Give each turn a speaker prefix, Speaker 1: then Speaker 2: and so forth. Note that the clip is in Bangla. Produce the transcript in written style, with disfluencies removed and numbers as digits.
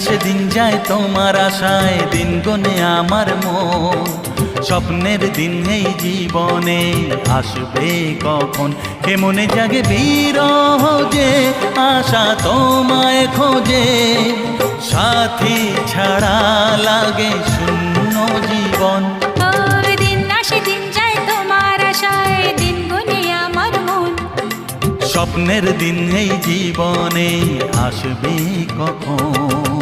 Speaker 1: আসে দিন যায় তোমার আশায়, দিন গনে আমার মন। স্বপ্নের দিন এই জীবনে আসবে কখন, কেমনে জাগে বিরহ যে আশা তোমায় খোঁজে। সাথী ছাড়া লাগে শূন্য জীবন।
Speaker 2: দিন আসে দিন যায় তোমার আশায়, দিন গুনে আমার মন।
Speaker 1: স্বপ্নের দিন এই জীবনে আসবে কখন।